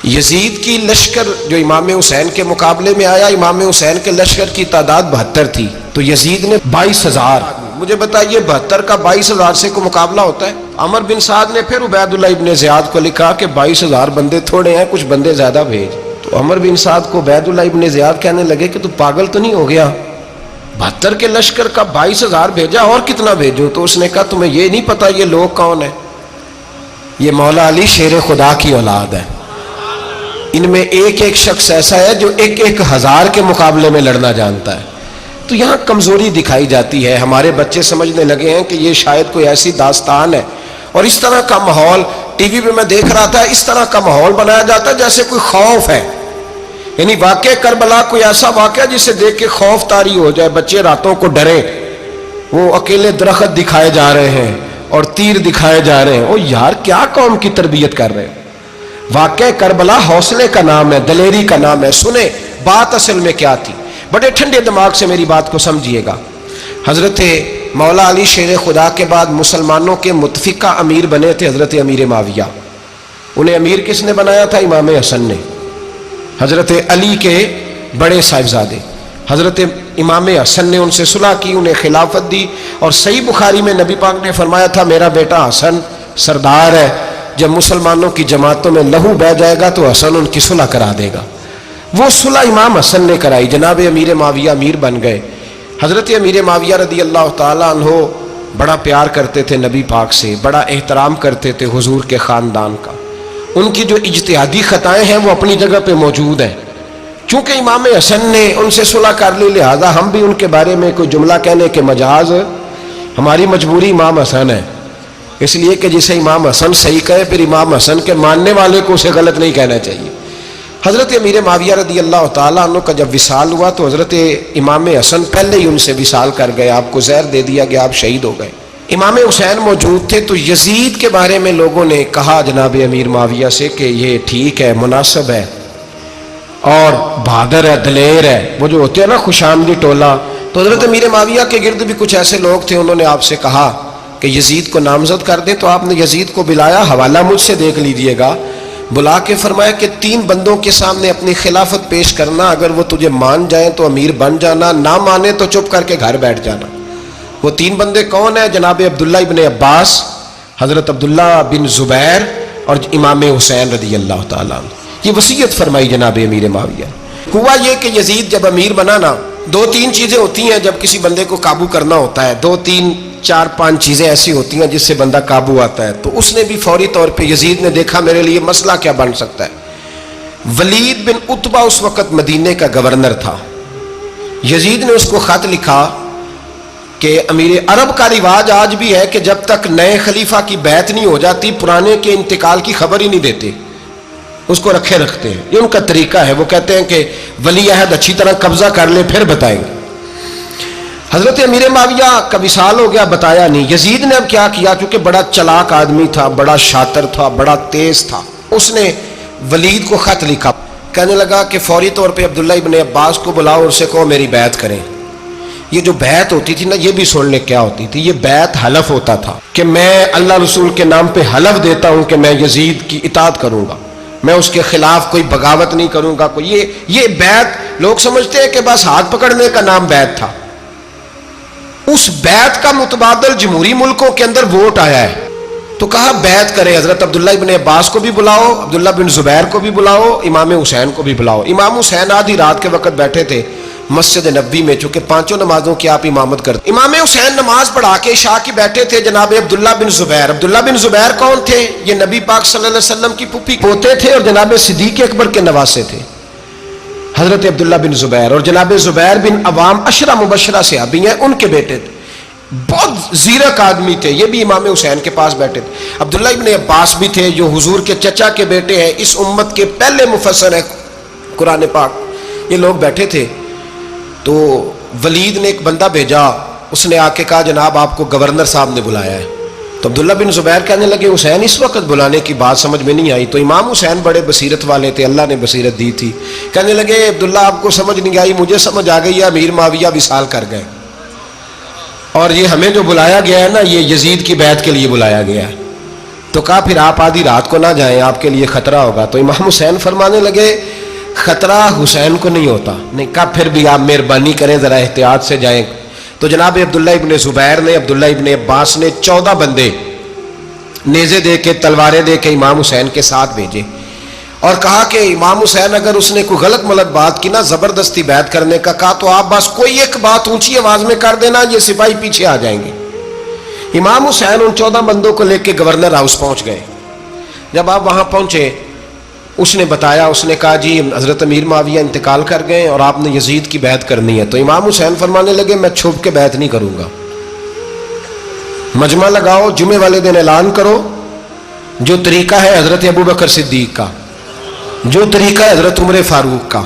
یزید کی لشکر جو امام حسین کے مقابلے میں آیا، امام حسین کے لشکر کی تعداد 72 تھی، تو یزید نے 22,000. مجھے بتائیے 72 کا 22,000 سے کوئی مقابلہ ہوتا ہے؟ عمر بن سعد نے پھر عبید اللہ ابن زیاد کو لکھا کہ 22,000 بندے تھوڑے ہیں، کچھ بندے زیادہ بھیج. تو عمر بن سعد کو عبید اللہ ابن زیاد کہنے لگے کہ تو پاگل تو نہیں ہو گیا، 72 کے لشکر کا 22,000 بھیجا، اور کتنا بھیجو؟ تو اس نے کہا تمہیں یہ نہیں پتا یہ لوگ کون ہیں؟ یہ مولا علی شیر خدا کی اولاد ہے. ان میں ایک ایک شخص ایسا ہے جو 1,000 کے مقابلے میں لڑنا جانتا ہے. تو یہاں کمزوری دکھائی جاتی ہے. ہمارے بچے سمجھنے لگے ہیں کہ یہ شاید کوئی ایسی داستان ہے، اور اس طرح کا ماحول ٹی وی پہ میں دیکھ رہا تھا، اس طرح کا ماحول بنایا جاتا ہے جیسے کوئی خوف ہے. یعنی واقع کربلا کوئی ایسا واقعہ جسے دیکھ کے خوف طاری ہو جائے، بچے راتوں کو ڈرے. وہ اکیلے درخت دکھائے جا رہے ہیں اور تیر دکھائے جا رہے ہیں. او یار کیا قوم کی تربیت کر رہے ہیں؟ واقع کربلا حوصلے کا نام ہے، دلیری کا نام ہے. سنیں بات اصل میں کیا تھی، بڑے ٹھنڈے دماغ سے میری بات کو سمجھیے گا. حضرت مولا علی شیر خدا کے بعد مسلمانوں کے متفقہ امیر بنے تھے حضرت امیر معاویہ. انہیں امیر کس نے بنایا تھا؟ امام حسن نے. حضرت علی کے بڑے صاحبزادے حضرت امام حسن نے ان سے صلح کی، انہیں خلافت دی. اور صحیح بخاری میں نبی پاک نے فرمایا تھا میرا بیٹا حسن سردار ہے، جب مسلمانوں کی جماعتوں میں لہو بہہ جائے گا تو حسن ان کی صلح کرا دے گا. وہ صلح امام حسن نے کرائی. جناب امیر معاویہ امیر بن گئے. حضرت امیر معاویہ رضی اللہ تعالیٰ عنہ بڑا پیار کرتے تھے نبی پاک سے، بڑا احترام کرتے تھے حضور کے خاندان کا. ان کی جو اجتہادی خطائیں ہیں وہ اپنی جگہ پہ موجود ہیں. چونکہ امام حسن نے ان سے صلح کر لی، لہذا ہم بھی ان کے بارے میں کوئی جملہ کہنے کے مجاز، ہماری مجبوری امام حسن ہے. اس لیے کہ جسے امام حسن صحیح کہے پھر امام حسن کے ماننے والے کو اسے غلط نہیں کہنا چاہیے. حضرت امیر معاویہ رضی اللہ تعالیٰ عنہ کا جب وصال ہوا تو حضرت امام حسن پہلے ہی ان سے وصال کر گئے، آپ کو زہر دے دیا گیا، آپ شہید ہو گئے. امام حسین موجود تھے. تو یزید کے بارے میں لوگوں نے کہا جناب امیر معاویہ سے کہ یہ ٹھیک ہے، مناسب ہے اور بہادر ہے، دلیر ہے، وہ جو ہوتے ہیں نا خوش آمدی ٹولہ. تو حضرت امیر معاویہ کے گرد بھی کچھ ایسے لوگ تھے، انہوں نے آپ سے کہا کہ یزید کو نامزد کر دیں. تو آپ نے یزید کو بلایا، حوالہ مجھ سے دیکھ لیجئے گا. بلا کے فرمایا کہ 3 بندوں کے سامنے اپنی خلافت پیش کرنا، اگر وہ تجھے مان جائیں تو امیر بن جانا، نہ مانے تو چپ کر کے گھر بیٹھ جانا. وہ 3 بندے کون ہیں؟ جناب عبداللہ ابن عباس، حضرت عبداللہ بن زبیر اور امام حسین رضی اللہ تعالیٰ عنہ. یہ وصیت فرمائی جناب امیر معاویہ. ہوا یہ کہ یزید جب امیر بنا نا، 2-3 چیزیں ہوتی ہیں جب کسی بندے کو قابو کرنا ہوتا ہے، 2-3-4-5 چیزیں ایسی ہوتی ہیں جس سے بندہ قابو آتا ہے. تو اس نے بھی فوری طور پہ یزید نے دیکھا میرے لیے مسئلہ کیا بن سکتا ہے. ولید بن عتبہ اس وقت مدینے کا گورنر تھا. یزید نے اس کو خط لکھا کہ امیر عرب کا رواج آج بھی ہے کہ جب تک نئے خلیفہ کی بیعت نہیں ہو جاتی پرانے کے انتقال کی خبر ہی نہیں دیتے، اس کو رکھے رکھتے ہیں. یہ ان کا طریقہ ہے. وہ کہتے ہیں کہ ولی عہد اچھی طرح قبضہ کر لے پھر بتائیں گے. حضرت امیر معاویہ کا وصال ہو گیا، بتایا نہیں. یزید نے اب کیا کیا، کیونکہ بڑا چلاک آدمی تھا، بڑا شاطر تھا، بڑا تیز تھا. اس نے ولید کو خط لکھا، کہنے لگا کہ فوری طور پہ عبداللہ ابن عباس کو بلاؤ اور اسے کہو میری بیعت کریں. یہ جو بیعت ہوتی تھی نا، یہ بھی سن لے کیا ہوتی تھی. یہ بیعت حلف ہوتا تھا کہ میں اللہ رسول کے نام پہ حلف دیتا ہوں کہ میں یزید کی اطاعت کروں گا، میں اس کے خلاف کوئی بغاوت نہیں کروں گا. کوئی یہ بیعت لوگ سمجھتے ہیں کہ بس ہاتھ پکڑنے کا نام بیعت تھا. اس بیعت کا متبادل جمہوری ملکوں کے اندر ووٹ آیا ہے. تو کہا بیعت کرے. حضرت عبداللہ ابن عباس کو بھی بلاؤ، عبداللہ بن زبیر کو بھی بلاؤ، امام حسین کو بھی بلاؤ. امام حسین آدھی رات کے وقت بیٹھے تھے مسجد نبوی میں، چونکہ 5 نمازوں کی آپ امامت کرتے. امام حسین نماز پڑھا کے عشاء کی بیٹھے تھے. جناب عبداللہ بن زبیر، عبداللہ بن زبیر کون تھے؟ یہ نبی پاک صلی اللہ علیہ وسلم کی پھوپھی پوتے تھے اور جناب صدیق اکبر کے نواسے تھے. حضرت عبداللہ بن زبیر اور جناب زبیر بن عوام عشرہ مبشرہ صحابی ہیں، ان کے بیٹے تھے. بہت زیرک آدمی تھے. یہ بھی امام حسین کے پاس بیٹھے تھے. عبداللہ ابن عباس بھی تھے جو حضور کے چچا کے بیٹے ہیں، اس امت کے پہلے مفسر ہیں قرآن پاک. یہ لوگ بیٹھے تھے. تو ولید نے ایک بندہ بھیجا، اس نے آ کے کہا جناب آپ کو گورنر صاحب نے بلایا ہے. تو عبداللہ بن زبیر کہنے لگے حسین اس وقت بلانے کی بات سمجھ میں نہیں آئی. تو امام حسین بڑے بصیرت والے تھے، اللہ نے بصیرت دی تھی. کہنے لگے عبداللہ آپ کو سمجھ نہیں آئی، مجھے سمجھ آ گئی ہے، امیر معاویہ وصال کر گئے اور یہ ہمیں جو بلایا گیا ہے نا، یہ یزید کی بیعت کے لیے بلایا گیا ہے. تو کہا پھر آپ آدھی رات کو نہ جائیں، آپ کے لیے خطرہ ہوگا۔ تو امام حسین فرمانے لگے خطرہ حسین کو نہیں ہوتا۔ نہیں، کہا پھر بھی آپ مہربانی کریں ذرا احتیاط سے جائیں۔ تو جناب عبداللہ ابن زبیر نے، عبداللہ ابن عباس نے 14 بندے نیزے دے کے، تلواریں دے کے امام حسین کے ساتھ بھیجے اور کہا کہ امام حسین اگر اس نے کوئی غلط ملت بات کی نا، زبردستی بیعت کرنے کا کہا، تو آپ بس کوئی ایک بات اونچی آواز میں کر دینا، یہ سپاہی پیچھے آ جائیں گے۔ امام حسین ان 14 بندوں کو لے کے گورنر ہاؤس پہنچ گئے۔ جب آپ وہاں پہنچے، اس نے بتایا، اس نے کہا جی حضرت امیر معاویہ انتقال کر گئے اور آپ نے یزید کی بیعت کرنی ہے۔ تو امام حسین فرمانے لگے میں چھپ کے بیعت نہیں کروں گا، مجمع لگاؤ، جمعے والے دن اعلان کرو، جو طریقہ ہے حضرت ابوبکر صدیق کا، جو طریقہ ہے حضرت عمر فاروق کا،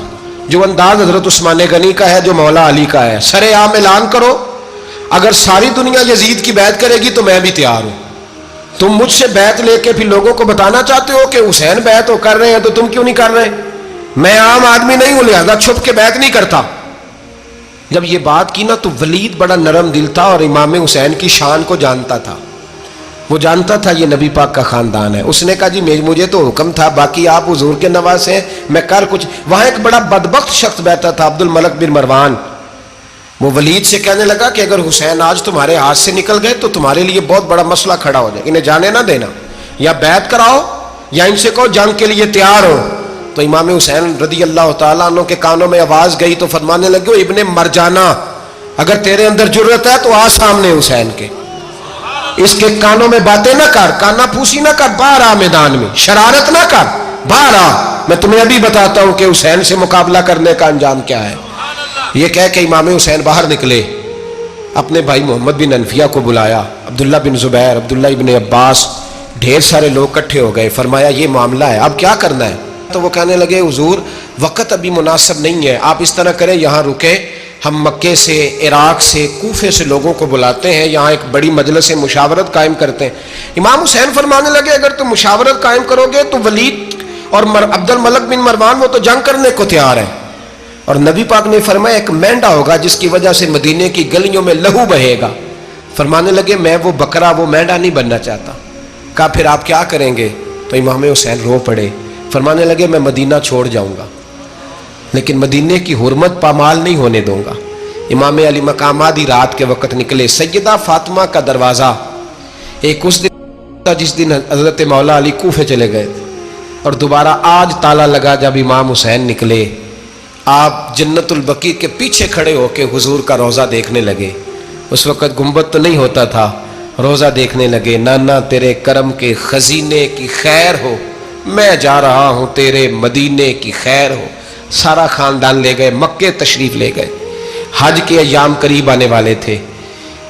جو انداز حضرت عثمان غنی کا ہے، جو مولا علی کا ہے، سر عام اعلان کرو، اگر ساری دنیا یزید کی بیعت کرے گی تو میں بھی تیار ہوں۔ تم مجھ سے بیعت لے کے پھر لوگوں کو بتانا چاہتے ہو کہ حسین بیعت ہو کر رہے ہیں تو تم کیوں نہیں کر رہے؟ میں عام آدمی نہیں ہوں، لہذا چھپ کے بیعت نہیں کرتا۔ جب یہ بات کی نا تو ولید بڑا نرم دل تھا اور امام حسین کی شان کو جانتا تھا، وہ جانتا تھا یہ نبی پاک کا خاندان ہے۔ اس نے کہا جی مجھے تو حکم تھا، باقی آپ حضور کے نواز ہیں، میں کر کچھ۔ وہاں ایک بڑا بدبخت شخص بیٹھا تھا، عبد الملک بن مروان، وہ ولید سے کہنے لگا کہ اگر حسین آج تمہارے ہاتھ سے نکل گئے تو تمہارے لیے بہت بڑا مسئلہ کھڑا ہو جائے، انہیں جانے نہ دینا، یا بیعت کراؤ یا ان سے کہو جنگ کے لیے تیار ہو۔ تو امام حسین رضی اللہ تعالیٰ عنہ کے کانوں میں آواز گئی تو فرمانے لگے ابن مرجانہ، اگر تیرے اندر جرت ہے تو آ سامنے حسین کے، اس کے کانوں میں باتیں نہ کر، کانا پھوسی نہ کر، باہر آ میدان میں، شرارت نہ کر، باہر آ، میں تمہیں ابھی بتاتا ہوں کہ حسین سے مقابلہ کرنے کا انجام کیا ہے۔ یہ کہہ کہ امام حسین باہر نکلے، اپنے بھائی محمد بن انفیہ کو بلایا، عبداللہ بن زبیر، عبداللہ ابن عباس، ڈھیر سارے لوگ اکٹھے ہو گئے۔ فرمایا یہ معاملہ ہے، اب کیا کرنا ہے؟ تو وہ کہنے لگے حضور وقت ابھی مناسب نہیں ہے، آپ اس طرح کریں یہاں رکیں، ہم مکے سے، عراق سے، کوفے سے لوگوں کو بلاتے ہیں، یہاں ایک بڑی مجلس مشاورت قائم کرتے ہیں۔ امام حسین فرمانے لگے اگر تم مشاورت قائم کرو گے تو ولید اور عبد الملک بن مروان وہ تو جنگ کرنے کو تیار ہے، اور نبی پاک نے فرمایا ایک مینڈا ہوگا جس کی وجہ سے مدینے کی گلیوں میں لہو بہے گا۔ فرمانے لگے میں وہ بکرا، وہ مینڈا نہیں بننا چاہتا۔ کہا پھر آپ کیا کریں گے؟ تو امام حسین رو پڑے، فرمانے لگے میں مدینہ چھوڑ جاؤں گا لیکن مدینے کی حرمت پامال نہیں ہونے دوں گا۔ امام علی مقام آدھی رات کے وقت نکلے، سیدہ فاطمہ کا دروازہ ایک اس دن تھا جس دن حضرت مولا علی کوفے چلے گئے تھے، اور دوبارہ آج تالا لگا جب امام حسین نکلے۔ آپ جنت البقیع کے پیچھے کھڑے ہو کے حضور کا روضہ دیکھنے لگے، اس وقت گنبد تو نہیں ہوتا تھا، روضہ دیکھنے لگے۔ نانا تیرے کرم کے خزینے کی خیر ہو، میں جا رہا ہوں تیرے مدینے کی خیر ہو۔ سارا خاندان لے گئے، مکے تشریف لے گئے، حج کے ایام قریب آنے والے تھے۔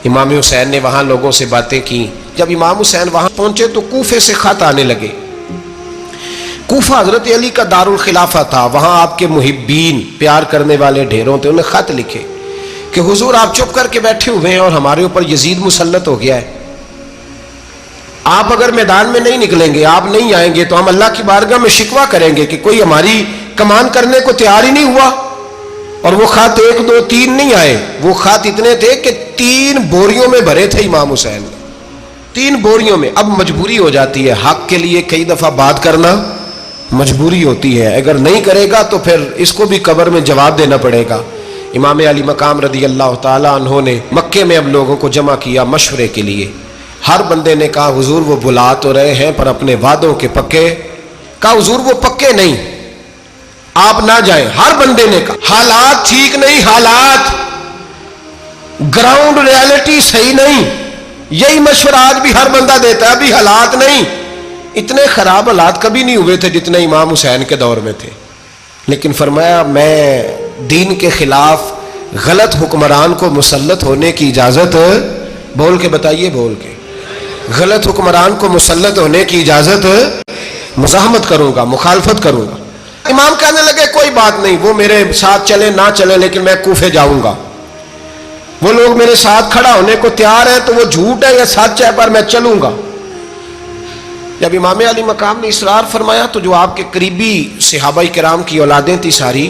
امام حسین نے وہاں لوگوں سے باتیں کی۔ جب امام حسین وہاں پہنچے تو کوفے سے خط آنے لگے۔ کوفہ حضرت علی کا دارالخلافہ تھا، وہاں آپ کے محبین، پیار کرنے والے ڈھیروں تھے، انہیں خط لکھے کہ حضور آپ چپ کر کے بیٹھے ہوئے ہیں اور ہمارے اوپر یزید مسلط ہو گیا ہے، آپ اگر میدان میں نہیں نکلیں گے، آپ نہیں آئیں گے تو ہم اللہ کی بارگاہ میں شکوہ کریں گے کہ کوئی ہماری کمان کرنے کو تیار ہی نہیں ہوا۔ اور وہ خط 1 2 3 نہیں آئے، وہ خط اتنے تھے کہ 3 بوریوں میں بھرے تھے امام حسین نے، 3 بوریوں میں۔ اب مجبوری ہو جاتی ہے، حق کے لیے کئی دفعہ بات کرنا مجبوری ہوتی ہے، اگر نہیں کرے گا تو پھر اس کو بھی قبر میں جواب دینا پڑے گا۔ امام علی مقام رضی اللہ تعالیٰ عنہ نے مکے میں اب لوگوں کو جمع کیا مشورے کے لیے۔ ہر بندے نے کہا حضور وہ بلا تو رہے ہیں پر اپنے وعدوں کے پکے۔ کہا حضور وہ پکے نہیں، آپ نہ جائیں۔ ہر بندے نے کہا حالات ٹھیک نہیں، حالات گراؤنڈ ریالٹی صحیح نہیں، یہی مشورہ آج بھی ہر بندہ دیتا ہے، ابھی حالات نہیں۔ اتنے خراب حالات کبھی نہیں ہوئے تھے جتنے امام حسین کے دور میں تھے، لیکن فرمایا میں دین کے خلاف غلط حکمران کو مسلط ہونے کی اجازت، بول کے بتائیے، بول کے، غلط حکمران کو مسلط ہونے کی اجازت، مزاحمت کروں گا، مخالفت کروں گا۔ امام کہنے لگے کوئی بات نہیں، وہ میرے ساتھ چلے نہ چلے لیکن میں کوفے جاؤں گا، وہ لوگ میرے ساتھ کھڑا ہونے کو تیار ہیں تو وہ جھوٹ ہے یا سچ ہے پر میں چلوں گا۔ جب امام علی مقام نے اصرار فرمایا تو جو آپ کے قریبی صحابہ کرام کی اولادیں تھی ساری،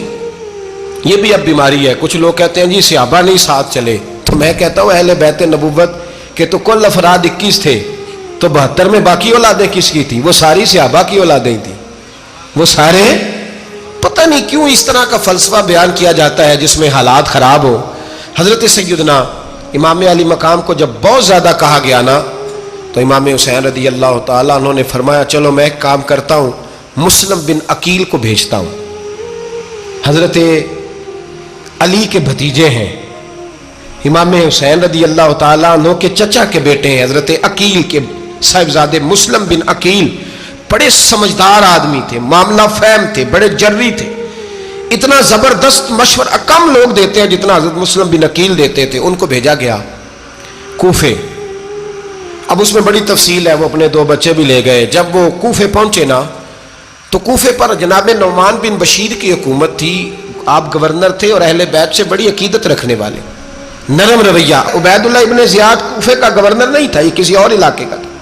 یہ بھی اب بیماری ہے، کچھ لوگ کہتے ہیں جی صحابہ نہیں ساتھ چلے، تو میں کہتا ہوں اہل بیت نبوت کے تو کل افراد 21 تھے، تو 72 میں باقی اولادیں کس کی تھی؟ وہ ساری صحابہ کی اولادیں تھی، وہ سارے، پتہ نہیں کیوں اس طرح کا فلسفہ بیان کیا جاتا ہے جس میں حالات خراب ہو۔ حضرت سیدنا امام علی مقام کو جب بہت زیادہ کہا گیا نا تو امام حسین رضی اللہ تعالیٰ انہوں نے فرمایا چلو میں ایک کام کرتا ہوں، مسلم بن عقیل کو بھیجتا ہوں، حضرت علی کے بھتیجے ہیں، امام حسین رضی اللہ تعالیٰ عنہ کے چچا کے بیٹے ہیں، حضرت عقیل کے صاحبزادے مسلم بن عقیل بڑے سمجھدار آدمی تھے، معاملہ فہم تھے، بڑے جری تھے، اتنا زبردست مشورہ کم لوگ دیتے ہیں جتنا حضرت مسلم بن عقیل دیتے تھے۔ ان کو بھیجا گیا کوفے۔ اب اس میں بڑی تفصیل ہے، وہ اپنے 2 بچے بھی لے گئے۔ جب وہ کوفے پہنچے نا تو کوفے پر جناب نعمان بن بشیر کی حکومت تھی، آپ گورنر تھے اور اہل بیت سے بڑی عقیدت رکھنے والے، نرم رویہ۔ عبید اللہ ابن زیاد کوفے کا گورنر نہیں تھا، یہ کسی اور علاقے کا تھا۔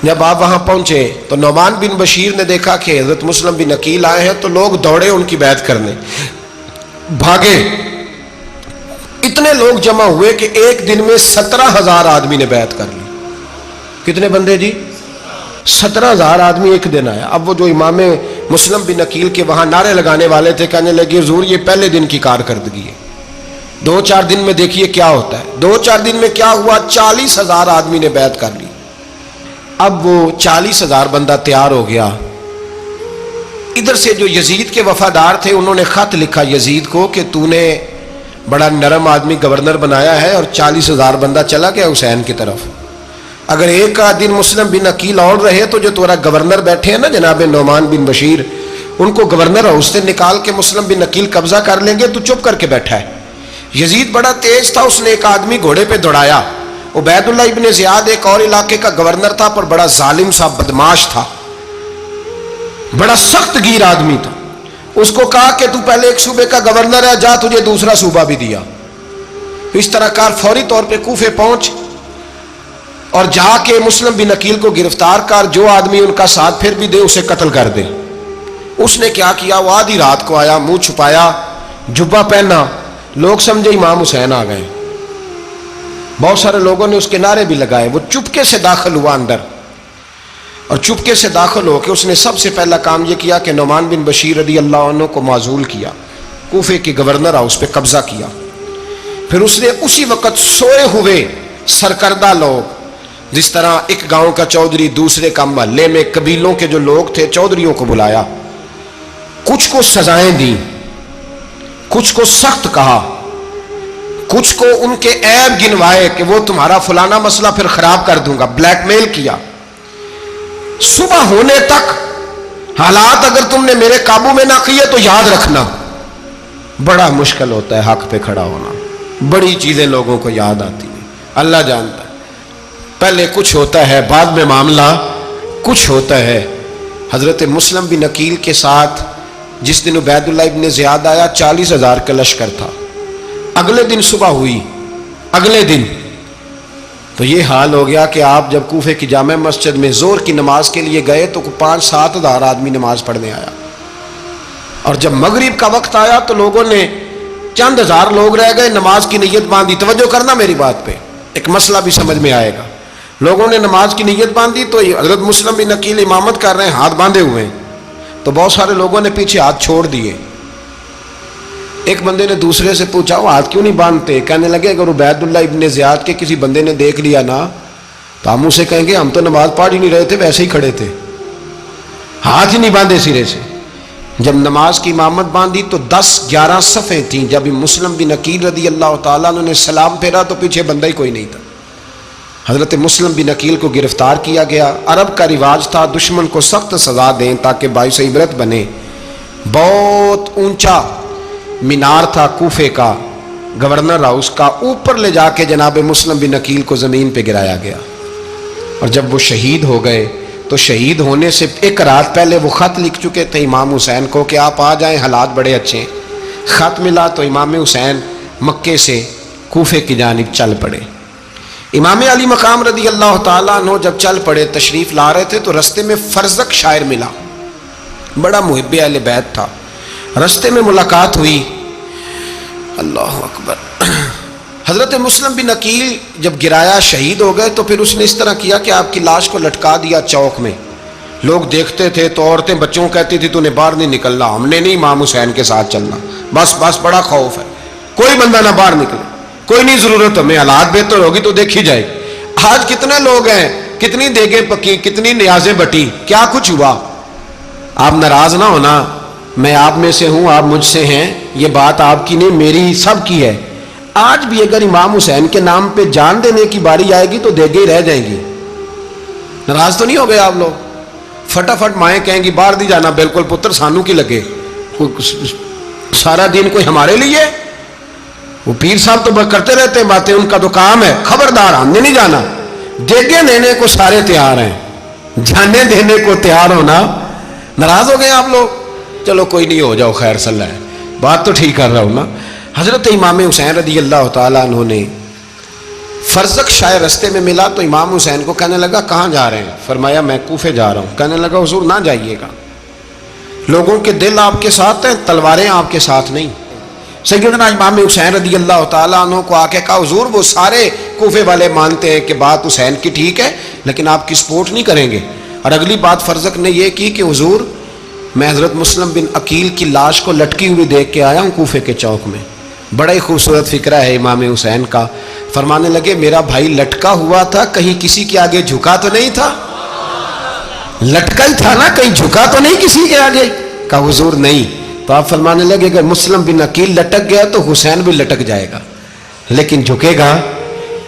جب آپ وہاں پہنچے تو نعمان بن بشیر نے دیکھا کہ حضرت مسلم بن عقیل آئے ہیں تو لوگ دوڑے ان کی بیعت کرنے، بھاگے، اتنے لوگ جمع ہوئے کہ ایک دن میں 17,000 آدمی نے بیعت کر لی۔ کتنے بندے جی؟ 17,000 آدمی ایک دن آیا۔ اب وہ جو امام مسلم بن عقیل کے وہاں نعرے لگانے والے تھے کہنے لگے حضور یہ پہلے دن کی کارکردگی ہے، 2-4 دن میں دیکھیے کیا ہوتا ہے۔ 2-4 دن میں کیا ہوا؟ 40,000 آدمی نے بیعت کر لی۔ اب وہ 40,000 بندہ تیار ہو گیا۔ ادھر سے جو یزید کے وفادار تھے انہوں نے خط لکھا یزید کو کہ تو نے بڑا نرم آدمی گورنر بنایا ہے اور 40,000 بندہ چلا گیا حسین کی طرف، اگر ایک دن مسلم بن عقیل اور رہے تو جو تمہارا گورنر بیٹھے ہیں نا جناب نعمان بن بشیر، ان کو گورنر ہاؤس سے نکال کے مسلم بن عقیل قبضہ کر لیں گے، تو چپ کر کے بیٹھا ہے۔ یزید بڑا تیز تھا، اس نے ایک آدمی گھوڑے پہ دوڑایا۔ عبید اللہ ابن زیاد ایک اور علاقے کا گورنر تھا پر بڑا ظالم سا بدماش تھا، بڑا سخت گیر آدمی تھا۔ اس کو کہا کہ تو پہلے ایک صوبے کا گورنر ہے، جا تجھے دوسرا صوبہ بھی دیا۔ اس طرح کار فوری طور پہ کوفے پہنچ اور جا کے مسلم بن عقیل کو گرفتار کر، جو آدمی ان کا ساتھ پھر بھی دے اسے قتل کر دے۔ اس نے کیا کیا؟ وہ آدھی رات کو آیا، منہ چھپایا، جبہ پہنا، لوگ سمجھے امام حسین آ گئے۔ بہت سارے لوگوں نے اس کے نعرے بھی لگائے۔ وہ چپکے سے داخل ہوا اندر، اور چپکے سے داخل ہو کے اس نے سب سے پہلا کام یہ کیا کہ نعمان بن بشیر رضی اللہ عنہ کو معزول کیا، کوفے کے گورنر ہاؤس پہ قبضہ کیا۔ پھر اس نے اسی وقت سوئے ہوئے سرکردہ لوگ، جس طرح ایک گاؤں کا چودھری دوسرے کا محلے میں قبیلوں کے جو لوگ تھے چودھریوں کو بلایا، کچھ کو سزائیں دیں، کچھ کو سخت کہا، کچھ کو ان کے عیب گنوائے کہ وہ تمہارا فلانا مسئلہ پھر خراب کر دوں گا، بلیک میل کیا۔ صبح ہونے تک حالات اگر تم نے میرے قابو میں نہ کیے تو یاد رکھنا بڑا مشکل ہوتا ہے حق پہ کھڑا ہونا، بڑی چیزیں لوگوں کو یاد آتی ہیں، اللہ جانتا ہے۔ پہلے کچھ ہوتا ہے، بعد میں معاملہ کچھ ہوتا ہے۔ حضرت مسلم بن عقیل کے ساتھ جس دن عبید اللہ ابن زیاد آیا 40,000 کا لشکر تھا۔ اگلے دن صبح ہوئی، اگلے دن تو یہ حال ہو گیا کہ آپ جب کوفے کی جامع مسجد میں زور کی نماز کے لیے گئے تو 5-7 ہزار آدمی نماز پڑھنے آیا، اور جب مغرب کا وقت آیا تو لوگوں نے چند ہزار لوگ رہ گئے، نماز کی نیت باندھی۔ توجہ کرنا میری بات پہ، ایک مسئلہ بھی سمجھ میں آئے گا۔ لوگوں نے نماز کی نیت باندھی تو حضرت مسلم بن عقیل امامت کر رہے ہیں، ہاتھ باندھے ہوئے ہیں، تو بہت سارے لوگوں نے پیچھے ہاتھ چھوڑ دیے۔ ایک بندے نے دوسرے سے پوچھا وہ ہاتھ کیوں نہیں باندھتے؟ کہنے لگے اگر عبید اللہ ابن زیاد کے کسی بندے نے دیکھ لیا نا تو ہم اسے کہیں گے ہم تو نماز پڑھ ہی نہیں رہے تھے، ویسے ہی کھڑے تھے، ہاتھ ہی نہیں باندھے سرے سے۔ جب نماز کی امامت باندھی تو 10-11 صفیں تھیں۔ جب مسلم بن عقیل رضی اللہ تعالیٰ نے سلام پھیرا تو پیچھے بندہ ہی کوئی نہیں تھا۔ حضرت مسلم بن عقیل کو گرفتار کیا گیا۔ عرب کا رواج تھا دشمن کو سخت سزا دیں تاکہ باعث عبرت بنے۔ بہت اونچا مینار تھا کوفے کا، گورنر ہاؤس کا، اوپر لے جا کے جناب مسلم بن عقیل کو زمین پہ گرایا گیا۔ اور جب وہ شہید ہو گئے تو شہید ہونے سے ایک رات پہلے وہ خط لکھ چکے تھے امام حسین کو کہ آپ آ جائیں، حالات بڑے اچھے ہیں۔ خط ملا تو امام حسین مکے سے کوفے کی جانب چل پڑے۔ امام علی مقام رضی اللہ تعالیٰ عنہ جب چل پڑے، تشریف لا رہے تھے تو رستے میں فرزق شاعر ملا، بڑا محب اہل بیت تھا۔ رستے میں ملاقات ہوئی، اللہ اکبر، حضرت مسلم بن عقیل جب گرایا شہید ہو گئے تو پھر اس نے اس طرح کیا کہ آپ کی لاش کو لٹکا دیا چوک میں. لوگ دیکھتے تھے تو عورتیں بچوں کو کہتی تھی تو نے باہر نہیں نکلنا, ہم نے نہیں امام حسین کے ساتھ چلنا, بس بڑا خوف ہے, کوئی بندہ نہ باہر نکلے, کوئی نہیں ضرورت ہمیں, حالات بہتر ہوگی تو دیکھی جائے گی. آج کتنے لوگ ہیں, کتنی دیگیں پکی, کتنی نیازیں بٹی, کیا کچھ ہوا. آپ ناراض نہ ہونا, میں آپ میں سے ہوں, آپ مجھ سے ہیں, یہ بات آپ کی نہیں میری سب کی ہے. آج بھی اگر امام حسین کے نام پہ جان دینے کی باری آئے گی تو دیگیں ہی رہ جائیں گی. ناراض تو نہیں ہو گئے آپ لوگ؟ فٹافٹ مائیں کہیں گی باہر نہیں جانا, بالکل پتر سانو کی لگے, سارا دن کوئی ہمارے لیے. وہ پیر صاحب تو کرتے رہتے ہیں باتیں, ان کا تو کام ہے, خبردار ہم نے نہیں جانا. دیگیں دینے کو سارے تیار ہیں, جانے دینے کو تیار ہونا. ناراض ہو گئے آپ لوگ؟ چلو کوئی نہیں, ہو جاؤ, خیر صلی اللہ ہے, بات تو ٹھیک کر رہا ہوں نا. حضرت امام حسین رضی اللہ تعالیٰ عنہ نے فرزق شاہ رستے میں ملا تو امام حسین کو کہنے لگا کہاں جا رہے ہیں؟ فرمایا میں کوفے جا رہا ہوں. کہنے لگا حضور نہ جائیے گا, لوگوں کے دل آپ کے ساتھ ہیں, تلواریں آپ کے ساتھ نہیں. سیدنا امام حسین رضی اللہ تعالیٰ عنہ کو آ کے کہا حضور وہ سارے کوفے والے مانتے ہیں کہ بات حسین کی ٹھیک ہے لیکن آپ کی سپورٹ نہیں کریں گے. اور اگلی بات فرزق نے یہ کی کہ حضور میں حضرت مسلم بن عقیل کی لاش کو لٹکی ہوئی دیکھ کے آیا ہوں کوفے کے چوک میں. بڑا ہی خوبصورت فکرہ ہے امام حسین کا. فرمانے لگے میرا بھائی لٹکا ہوا تھا, کہیں کسی کے آگے جھکا تو نہیں تھا؟ لٹکا ہی تھا نا, کہیں جھکا تو نہیں کسی کے آگے؟ کہا حضور نہیں. تو آپ فرمانے لگے اگر مسلم بن عقیل لٹک گیا تو حسین بھی لٹک جائے گا, لیکن جھکے گا.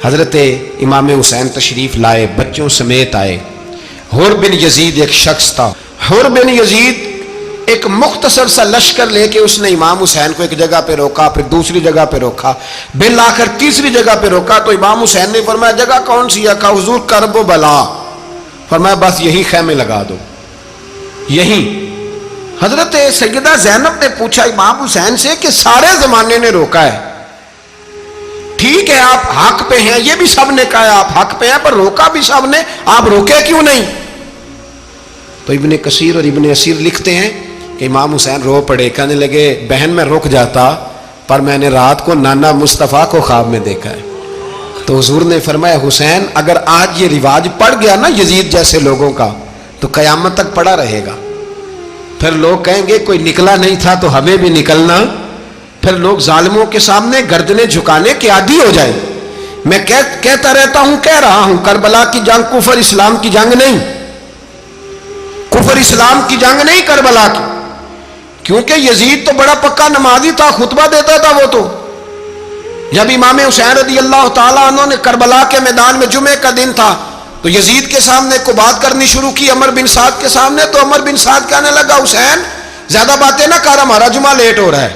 حضرت امام حسین تشریف لائے, بچوں سمیت آئے. حر بن یزید ایک شخص تھا. حر بن یزید ایک مختصر سا لشکر لے کے اس نے امام حسین کو ایک جگہ پہ روکا, پھر دوسری جگہ پہ روکا, بالآخر تیسری جگہ پہ روکا. تو امام حسین نے فرمایا جگہ کون سی ہے؟ کہا حضور کرب و بلا. فرمایا بس یہی خیمے لگا دو, یہی. حضرت سیدہ زینب نے پوچھا امام حسین سے کہ سارے زمانے نے روکا ہے, ٹھیک ہے آپ حق پہ ہیں, یہ بھی سب نے کہا آپ حق پہ ہیں, پر روکا بھی سب نے, آپ روکے کیوں نہیں؟ تو ابن کثیر اور ابن اسیر لکھتے ہیں کہ امام حسین رو پڑے, کہنے لگے بہن میں رک جاتا پر میں نے رات کو نانا مصطفیٰ کو خواب میں دیکھا ہے. تو حضور نے فرمایا حسین اگر آج یہ رواج پڑ گیا نا یزید جیسے لوگوں کا تو قیامت تک پڑا رہے گا. پھر لوگ کہیں گے کوئی نکلا نہیں تھا تو ہمیں بھی نکلنا. پھر لوگ ظالموں کے سامنے گردنیں جھکانے کے عادی ہو جائیں. میں کہتا رہتا ہوں, کہہ رہا ہوں, کربلا کی جنگ کفر اسلام کی جنگ نہیں, کفر اسلام کی جنگ نہیں کربلا کی. کیونکہ یزید تو بڑا پکا نمازی تھا, خطبہ دیتا تھا. وہ تو جب امام حسین رضی اللہ تعالیٰ عنہ نے کربلا کے میدان میں جمعے کا دن تھا تو یزید کے سامنے کو بات کرنی شروع کی, عمر بن سعد کے سامنے. تو عمر بن سعد کہنے لگا حسین زیادہ باتیں نہ کر, ہمارا جمعہ لیٹ ہو رہا ہے,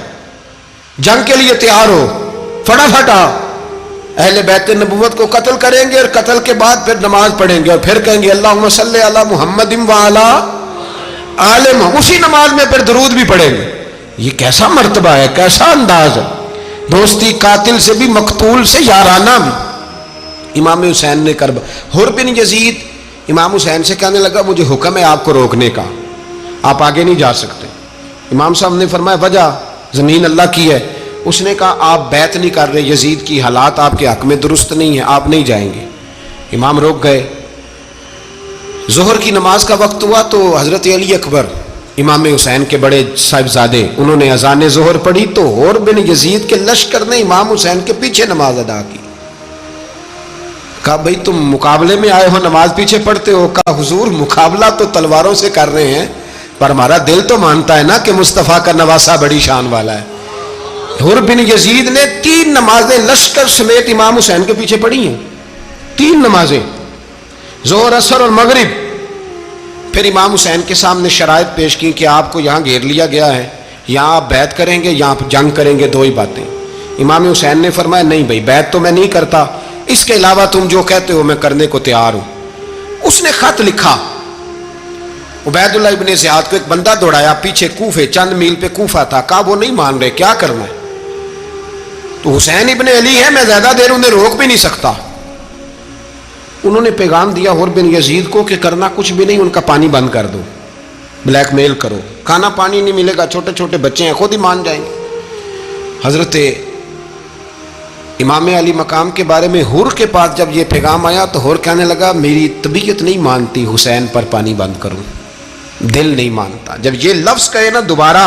جنگ کے لیے تیار ہو, فٹافٹ آ. اہل بیت نبوت کو قتل کریں گے اور قتل کے بعد پھر نماز پڑھیں گے اور پھر کہیں گے اللہم صلی علی محمد وعلی آل محمد, اسی نماز میں پھر درود بھی پڑھیں گے. یہ کیسا مرتبہ ہے, کیسا انداز ہے, دوستی قاتل سے بھی مقتول سے یارانہ بھی. امام حسین نے کرب. حر بن یزید امام حسین سے کہنے لگا مجھے حکم ہے آپ کو روکنے کا, آپ آگے نہیں جا سکتے. امام صاحب نے فرمایا وجہ زمین اللہ کی ہے. اس نے کہا آپ بیعت نہیں کر رہے, یزید کی حالات آپ کے حق میں درست نہیں ہیں, آپ نہیں جائیں گے. امام روک گئے. ظہر کی نماز کا وقت ہوا تو حضرت علی اکبر امام حسین کے بڑے صاحبزادے انہوں نے اذان ظہر پڑھی تو حر بن یزید کے لشکر نے امام حسین کے پیچھے نماز ادا کی. کہا بھئی تم مقابلے میں آئے ہو نماز پیچھے پڑھتے ہو؟ کہا حضور مقابلہ تو تلواروں سے کر رہے ہیں پر ہمارا دل تو مانتا ہے نا کہ مصطفیٰ کا نواسہ بڑی شان والا ہے. حر بن یزید نے 3 نمازیں لشکر سمیت امام حسین کے پیچھے پڑھی ہیں, 3 نمازیں, ظہر اثر اور مغرب. پھر امام حسین کے سامنے شرائط پیش کی کہ آپ کو یہاں گھیر لیا گیا ہے, یہاں آپ بیعت کریں گے, یہاں جنگ کریں گے, 2 ہی باتیں. امام حسین نے فرمایا نہیں بھائی بیعت تو میں نہیں کرتا, اس کے علاوہ تم جو کہتے ہو میں کرنے کو تیار ہوں. اس نے خط لکھا, عبید اللہ ابن زیاد کو ایک بندہ دوڑایا پیچھے کوفے, چند میل پہ کوفہ تھا. کہا وہ نہیں مان رہے, کیا کرنا ہے؟ تو حسین ابن علی ہے, میں زیادہ دیر انہیں روک بھی نہیں سکتا. انہوں نے پیغام دیا حر بن یزید کو کہ کرنا کچھ بھی نہیں, ان کا پانی بند کر دو, بلیک میل کرو, کھانا پانی نہیں ملے گا, چھوٹے چھوٹے بچے ہیں, خود ہی مان جائیں گے. حضرت امام علی مقام کے بارے میں حور کے پاس جب یہ پیغام آیا تو حور کہنے لگا میری طبیعت نہیں مانتی حسین پر پانی بند کروں، دل نہیں مانتا۔ جب یہ لفظ کہے نا دوبارہ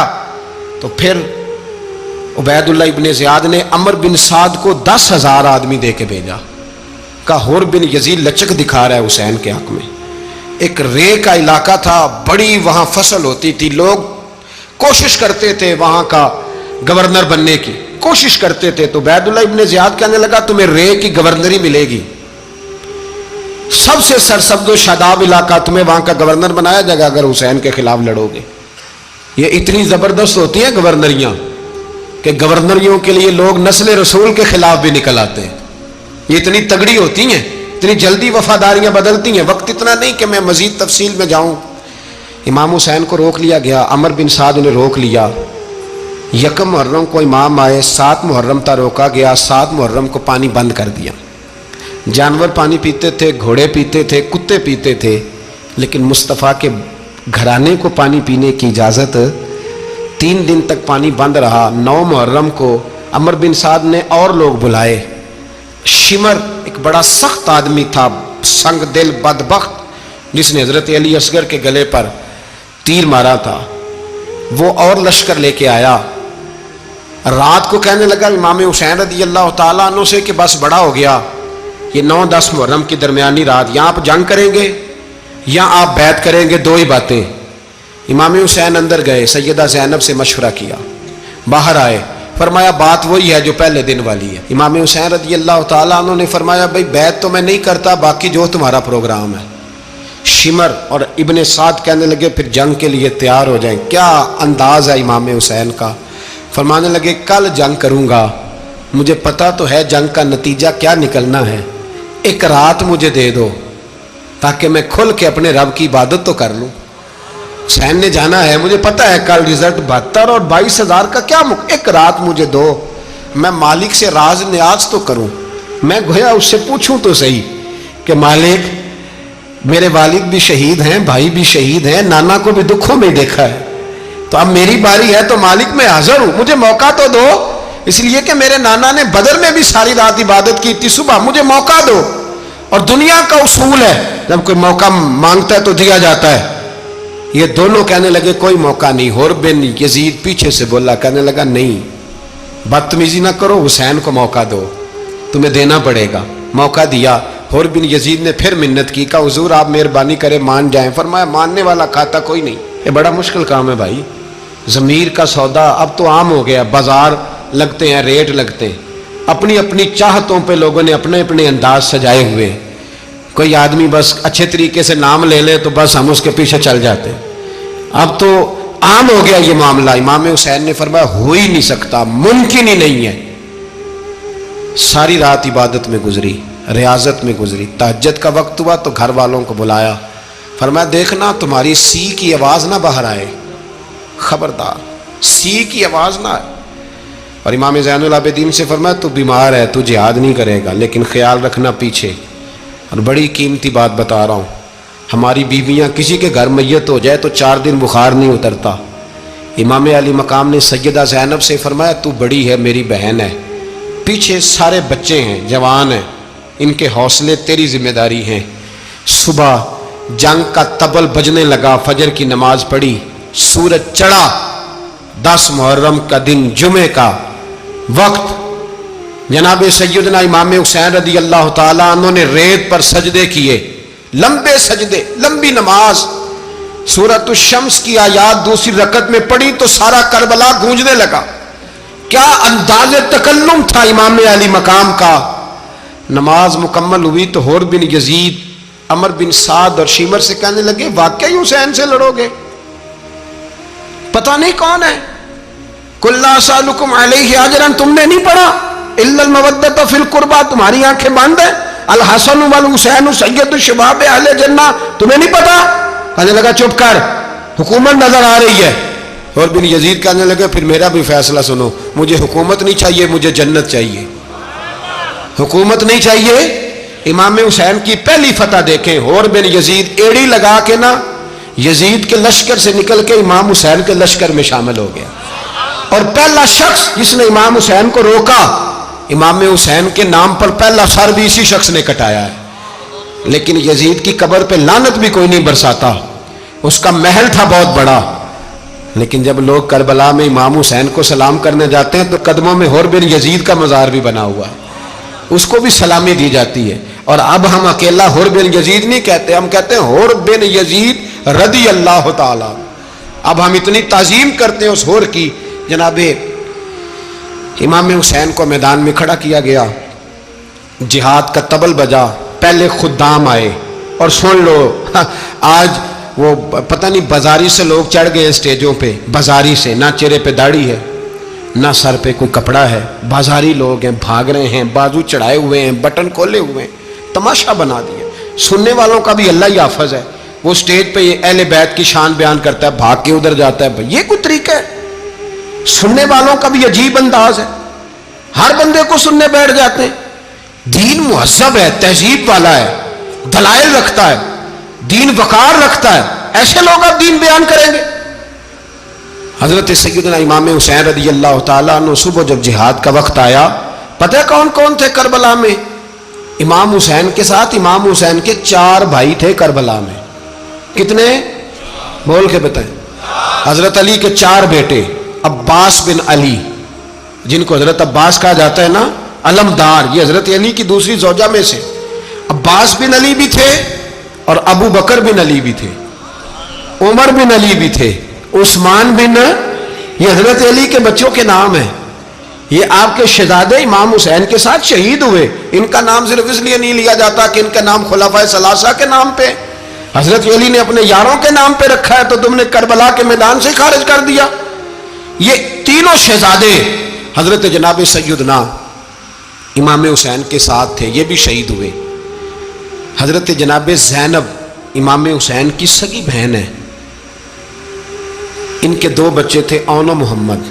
تو پھر عبید اللہ ابن زیاد نے عمر بن سعد کو 10,000 آدمی دے کے بھیجا، کہا حور بن یزید لچک دکھا رہا ہے حسین کے حق میں۔ ایک رے کا علاقہ تھا، بڑی وہاں فصل ہوتی تھی، لوگ کوشش کرتے تھے وہاں کا گورنر بننے کی، کوشش کرتے تھے۔ تو عبید اللہ ابن زیاد کہنے لگا تمہیں رے کی گورنری ملے گی، سب سے سرسبز و شاداب علاقہ، تمہیں وہاں کا گورنر بنایا جائے گا اگر حسین کے خلاف لڑو گے۔ یہ اتنی زبردست ہوتی ہیں گورنریاں کہ گورنریوں کے لیے لوگ نسل رسول کے خلاف بھی نکل آتے ہیں، یہ اتنی تگڑی ہوتی ہیں، اتنی جلدی وفاداریاں بدلتی ہیں۔ وقت اتنا نہیں کہ میں مزید تفصیل میں جاؤں۔ امام حسین کو روک لیا گیا، عمر بن سعد نے روک لیا۔ یکم محرم کو امام آئے، 7 محرم تا روکا گیا، 7 محرم کو پانی بند کر دیا۔ جانور پانی پیتے تھے، گھوڑے پیتے تھے، کتے پیتے تھے، لیکن مصطفیٰ کے گھرانے کو پانی پینے کی اجازت 3 دن تک پانی بند رہا۔ 9 محرم کو عمر بن سعد نے اور لوگ بلائے۔ شمر ایک بڑا سخت آدمی تھا، سنگ دل بدبخت، جس نے حضرت علی اصغر کے گلے پر تیر مارا تھا، وہ اور لشکر لے کے آیا۔ رات کو کہنے لگا امام حسین رضی اللہ تعالیٰ عنہ سے کہ بس بڑا ہو گیا، یہ 9-10 محرم کی درمیانی رات، یا آپ جنگ کریں گے یا آپ بیعت کریں گے، 2 ہی باتیں۔ امام حسین اندر گئے، سیدہ زینب سے مشورہ کیا، باہر آئے، فرمایا بات وہی ہے جو پہلے دن والی ہے۔ امام حسین رضی اللہ تعالیٰ عنہ نے فرمایا بھائی بیعت تو میں نہیں کرتا، باقی جو تمہارا پروگرام ہے۔ شمر اور ابن سعد کہنے لگے پھر جنگ کے لیے تیار ہو جائیں۔ کیا انداز ہے امام حسین کا، فرمانے لگے کل جنگ کروں گا، مجھے پتا تو ہے جنگ کا نتیجہ کیا نکلنا ہے، ایک رات مجھے دے دو تاکہ میں کھل کے اپنے رب کی عبادت تو کر لوں۔ حسین نے جانا ہے، مجھے پتا ہے کل رزلٹ 72 اور 22,000 کا کیا ایک رات مجھے دو، میں مالک سے راز نیاز تو کروں، میں گویا اس سے پوچھوں تو صحیح کہ مالک میرے والد بھی شہید ہیں، بھائی بھی شہید ہیں، نانا کو بھی دکھوں میں دیکھا ہے، تو اب میری باری ہے تو مالک میں حاضر ہوں، مجھے موقع تو دو، اس لیے کہ میرے نانا نے بدر میں بھی ساری رات عبادت کی تھی، صبح مجھے موقع دو۔ اور دنیا کا اصول ہے جب کوئی موقع مانگتا ہے تو دیا جاتا ہے۔ یہ دونوں کہنے لگے کوئی موقع نہیں۔ حور بن یزید پیچھے سے بولا، کہنے لگا نہیں بدتمیزی نہ کرو، حسین کو موقع دو، تمہیں دینا پڑے گا۔ موقع دیا۔ حور بن یزید نے پھر منت کی، کہا حضور آپ مہربانی کرے مان جائیں۔ فرمایا ماننے والا کھاتا کوئی نہیں، یہ بڑا مشکل کام ہے بھائی، ضمیر کا سودا اب تو عام ہو گیا، بازار لگتے ہیں، ریٹ لگتے ہیں، اپنی اپنی چاہتوں پہ لوگوں نے اپنے اپنے انداز سجائے ہوئے۔ کوئی آدمی بس اچھے طریقے سے نام لے لے تو بس ہم اس کے پیچھے چل جاتے ہیں، اب تو عام ہو گیا یہ معاملہ۔ امام حسین نے فرمایا ہو ہی نہیں سکتا، ممکن ہی نہیں ہے۔ ساری رات عبادت میں گزری، ریاضت میں گزری، تہجد کا وقت ہوا تو گھر والوں کو بلایا، فرمایا دیکھنا تمہاری سی کی آواز نہ باہر آئے، خبردار سی کی آواز نہ آئے۔ اور امام زین العابدین سے فرمایا تو بیمار ہے، تو جہاد نہیں کرے گا، لیکن خیال رکھنا پیچھے۔ اور بڑی قیمتی بات بتا رہا ہوں، ہماری بیویاں کسی کے گھر میت ہو جائے تو 4 دن بخار نہیں اترتا۔ امام علی مقام نے سیدہ زینب سے فرمایا تو بڑی ہے، میری بہن ہے، پیچھے سارے بچے ہیں، جوان ہیں، ان کے حوصلے تیری ذمہ داری ہیں۔ صبح جنگ کا طبل بجنے لگا، فجر کی نماز پڑھی، سورج چڑھا، 10 محرم کا دن، جمعے کا وقت، جناب سیدنا امام حسین رضی اللہ تعالیٰ عنہ نے ریت پر سجدے کیے، لمبے سجدے، لمبی نماز، سورۃ الشمس کی آیات دوسری رکعت میں پڑھی تو سارا کربلا گونجنے لگا۔ کیا انداز تکلم تھا امام علی مقام کا۔ نماز مکمل ہوئی تو حور بن یزید، عمر بن سعد اور شیمر سے کہنے لگے واقعی حسین سے لڑو گے؟ پتہ نہیں کون ہے۔ قل لا اسألکم علیہ اجرا، تم نے نہیں پڑھا؟ الا المودۃ فی القربى، تمہاری آنکھیں بند ہیں۔ الحسن والحسین سید الشباب اہل جنہ، تمہیں نہیں پتا؟ کہنے لگا چپ کر، حکومت نظر آ رہی ہے۔ اور بن یزید کہنے لگے پھر میرا بھی فیصلہ سنو، مجھے حکومت نہیں چاہیے، مجھے جنت چاہیے۔ حکومت نہیں چاہیے۔ امام حسین کی پہلی فتح دیکھیں، اور بن یزید ایڑی لگا کے نا یزید کے لشکر سے نکل کے امام حسین کے لشکر میں شامل ہو گیا، اور پہلا شخص جس نے امام حسین کو روکا امام حسین کے نام پر پہلا سر بھی اسی شخص نے کٹایا ہے. لیکن یزید کی قبر پہ لعنت بھی کوئی نہیں برساتا. اس کا محل تھا بہت بڑا، لیکن جب لوگ کربلا میں امام حسین کو سلام کرنے جاتے ہیں تو قدموں میں حور بن یزید کا مزار بھی بنا ہوا ہے، اس کو بھی سلامی دی جاتی ہے. اور اب ہم اکیلا حور بن یزید نہیں کہتے، ہم کہتے ہیں حور بن یزید رضی اللہ تعالی. اب ہم اتنی تعظیم کرتے ہیں اس حور کی. جناب امام حسین کو میدان میں کھڑا کیا گیا، جہاد کا طبل بجا، پہلے خدام آئے. اور سن لو آج وہ پتہ نہیں بازاری سے لوگ چڑھ گئے اسٹیجوں پہ، بازاری سے، نہ چہرے پہ داڑھی ہے نہ سر پہ کوئی کپڑا ہے، بازاری لوگ ہیں، بھاگ رہے ہیں، بازو چڑھائے ہوئے ہیں، بٹن کھولے ہوئے ہیں، تماشا بنا دیا. سننے والوں کا بھی اللہ ہی حافظ ہے. وہ اسٹیج پہ یہ اہل بیت کی شان بیان کرتا ہے، بھاگ کے ادھر جاتا ہے. یہ کوئی طریقہ ہے؟ سننے والوں کا بھی عجیب انداز ہے، ہر بندے کو سننے بیٹھ جاتے ہیں. دین مہذب ہے، تہذیب والا ہے، دلائل رکھتا ہے، دین وقار رکھتا ہے. ایسے لوگ اب دین بیان کریں گے؟ حضرت سیدنا امام حسین رضی اللہ تعالیٰ عنہ صبح جب جہاد کا وقت آیا، پتہ ہے کون کون تھے کربلا میں؟ امام حسین کے ساتھ امام حسین کے 4 بھائی تھے کربلا میں. کتنے؟ بول کے بتائیں. حضرت علی کے 4 بیٹے، عباس بن علی، جن کو حضرت عباس کہا جاتا ہے نا، علمدار، یہ حضرت علی کی دوسری زوجہ میں سے. عباس بن علی بھی تھے اور ابو بکر بن علی بھی تھے، عمر بن علی بھی تھے، عثمان بن، یہ حضرت علی کے بچوں کے نام ہیں. یہ آپ کے شہزادے امام حسین کے ساتھ شہید ہوئے. ان کا نام صرف اس لیے نہیں لیا جاتا کہ ان کا نام خلفائے ثلاثہ کے نام پہ، حضرت علی نے اپنے یاروں کے نام پہ رکھا ہے تو تم نے کربلا کے میدان سے خارج کر دیا. یہ تینوں شہزادے حضرت جناب سیدنا امام حسین کے ساتھ تھے، یہ بھی شہید ہوئے. حضرت جناب زینب امام حسین کی سگی بہن ہے، ان کے 2 بچے تھے، اون و محمد.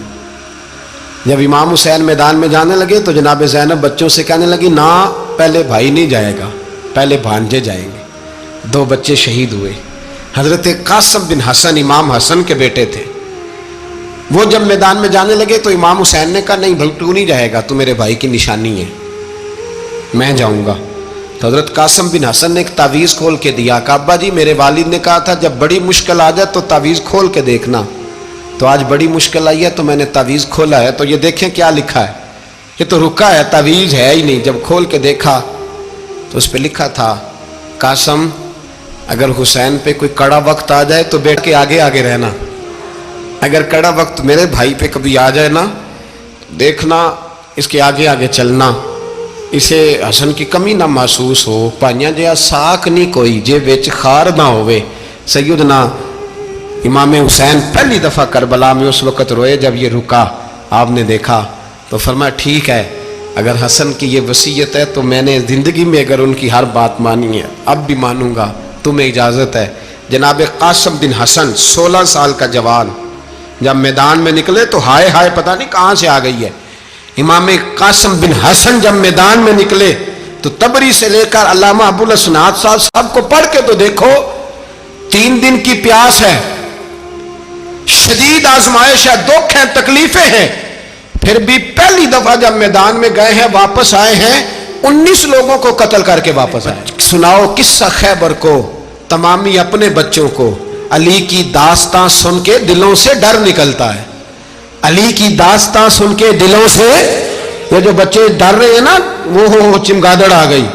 جب امام حسین میدان میں جانے لگے تو جناب زینب بچوں سے کہنے لگی، نہ پہلے بھائی نہیں جائے گا، پہلے بھانجے جائیں گے. 2 بچے شہید ہوئے. حضرت قاسم بن حسن امام حسن کے بیٹے تھے. وہ جب میدان میں جانے لگے تو امام حسین نے کہا، نہیں بھائی تو نہیں جائے گا، تو میرے بھائی کی نشانی ہے، میں جاؤں گا. تو حضرت قاسم بن حسن نے ایک تعویذ کھول کے دیا کہ ابا جی میرے والد نے کہا تھا جب بڑی مشکل آ جائے تو تعویذ کھول کے دیکھنا. تو آج بڑی مشکل آئی ہے تو میں نے تعویذ کھولا ہے، تو یہ دیکھیں کیا لکھا ہے. یہ تو رکا ہے، تعویذ ہے ہی نہیں. جب کھول کے دیکھا تو اس پہ لکھا تھا، قاسم اگر حسین پہ کوئی کڑا وقت آ جائے تو بیٹھ کے آگے آگے رہنا، اگر کڑا وقت میرے بھائی پہ کبھی آ جائے نا دیکھنا اس کے آگے آگے چلنا، اسے حسن کی کمی نہ محسوس ہو. پائیاں جہاں ساک نہیں کوئی جے وچ خار نہ ہوئے. سیدنا امام حسین پہلی دفعہ کربلا میں اس وقت روئے جب یہ رکا. آپ نے دیکھا تو فرمایا ٹھیک ہے، اگر حسن کی یہ وصیت ہے تو میں نے زندگی میں اگر ان کی ہر بات مانی ہے اب بھی مانوں گا، تمہیں اجازت ہے. جناب قاسم بن حسن 16 سال کا جوان جب میدان میں نکلے تو ہائے ہائے پتہ نہیں کہاں سے آ گئی ہے. امام قاسم بن حسن جب میدان میں نکلے تو تبری سے لے کر علامہ ابو الاسناد صاحب سب کو پڑھ کے تو دیکھو، 3 دن کی پیاس ہے، شدید آزمائش ہے، دکھ ہیں، تکلیفیں ہیں، پھر بھی پہلی دفعہ جب میدان میں گئے ہیں واپس آئے ہیں 19 لوگوں کو قتل کر کے واپس آئے. سناؤ قصہ خیبر کو، تمامی اپنے بچوں کو. علی کی داستان سن کے دلوں سے ڈر نکلتا ہے. علی کی داستان سن کے دلوں سے، یہ جو بچے ڈر رہے ہیں نا، وہ چمگادڑ آ گئی،